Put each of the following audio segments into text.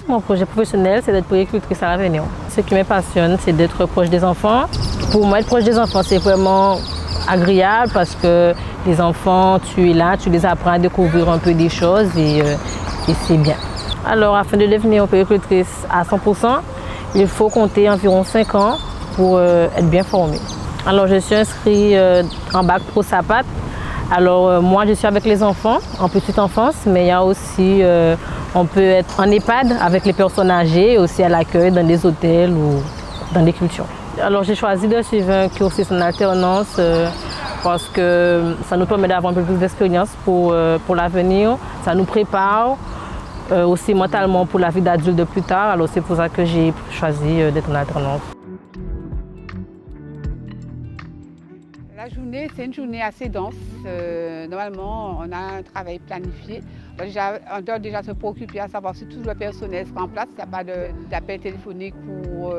Mon projet professionnel, c'est d'être puéricultrice à l'avenir. Ce qui me passionne, c'est d'être proche des enfants. Pour moi, être proche des enfants, c'est vraiment agréable parce que les enfants, tu es là, tu les apprends à découvrir un peu des choses et c'est bien. Alors, afin de devenir puéricultrice à 100%, il faut compter environ 5 ans pour être bien formé. Alors, je suis inscrite en bac pro SAPAT. Alors, moi, je suis avec les enfants en petite enfance, mais il y a aussi, on peut être en EHPAD avec les personnes âgées et aussi à l'accueil dans des hôtels ou dans des cultures. Alors, j'ai choisi de suivre un cursus en alternance parce que ça nous permet d'avoir un peu plus d'expérience pour l'avenir. Ça nous prépare aussi mentalement pour la vie d'adulte de plus tard. Alors, c'est pour ça que j'ai choisi d'être en alternance. La journée, c'est une journée assez dense. Normalement, on a un travail planifié. On doit déjà se préoccuper à savoir si tout le personnel sera en place, s'il n'y a pas d'appel téléphonique pour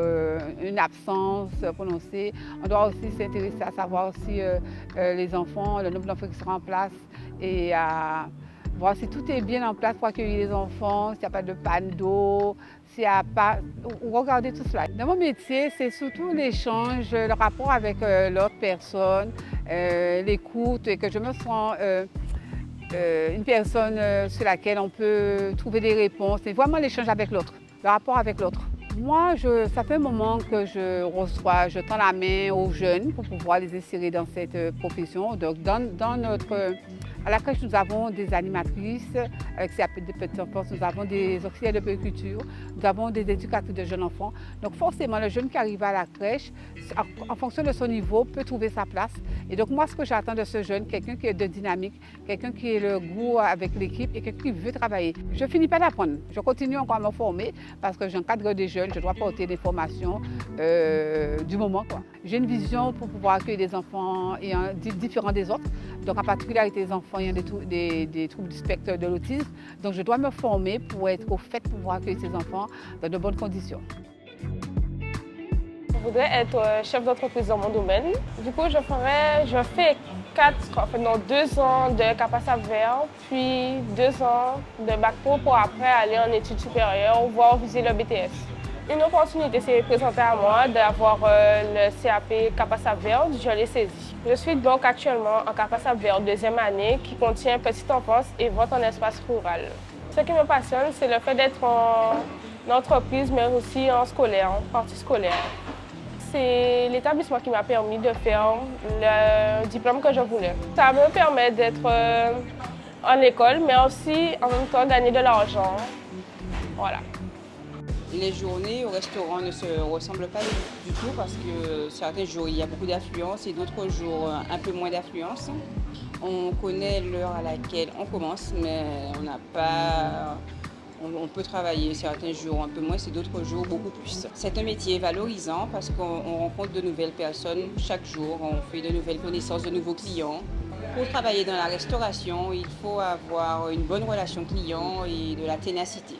une absence prononcée. On doit aussi s'intéresser à savoir si les enfants, le nombre d'enfants qui seront en place et à voir si tout est bien en place pour accueillir les enfants, s'il n'y a pas de panne d'eau, s'il n'y a pas... Regardez tout cela. Dans mon métier, c'est surtout l'échange, le rapport avec l'autre personne, l'écoute, et que je me sens une personne sur laquelle on peut trouver des réponses. C'est vraiment l'échange avec l'autre, le rapport avec l'autre. Moi, ça fait un moment que je tends la main aux jeunes pour pouvoir les insérer dans cette profession. Donc, à la crèche, nous avons des animatrices avec des petits enfants, nous avons des auxiliaires de puériculture, nous avons des éducatrices de jeunes enfants. Donc forcément, le jeune qui arrive à la crèche, en fonction de son niveau, peut trouver sa place. Et donc moi, ce que j'attends de ce jeune, quelqu'un qui est de dynamique, quelqu'un qui a le goût avec l'équipe et quelqu'un qui veut travailler. Je ne finis pas d'apprendre, je continue encore à me former parce que j'encadre des jeunes, je dois porter des formations du moment. J'ai une vision pour pouvoir accueillir des enfants différents des autres, donc en particularité des enfants ayant des troubles du spectre de l'autisme. Donc je dois me former pour être au fait pour pouvoir accueillir ces enfants dans de bonnes conditions. Je voudrais être chef d'entreprise dans mon domaine. Du coup, je fais 2 ans de CAPASAP vert, puis 2 ans de bac pro pour après aller en études supérieures, voire viser le BTS. Une opportunité s'est présentée à moi d'avoir le CAP CAPASAP vert, je l'ai saisi. Je suis donc actuellement en CAPASAP vert 2e année qui contient petite enfance et vente en espace rural. Ce qui me passionne, c'est le fait d'être en entreprise, mais aussi en partie scolaire. C'est l'établissement qui m'a permis de faire le diplôme que je voulais. Ça me permet d'être en école, mais aussi en même temps gagner de l'argent. Voilà. Les journées au restaurant ne se ressemblent pas du tout parce que certains jours il y a beaucoup d'affluence et d'autres jours un peu moins d'affluence. On connaît l'heure à laquelle on commence, mais on peut travailler certains jours un peu moins et d'autres jours beaucoup plus. C'est un métier valorisant parce qu'on rencontre de nouvelles personnes chaque jour, on fait de nouvelles connaissances, de nouveaux clients. Pour travailler dans la restauration, il faut avoir une bonne relation client et de la ténacité.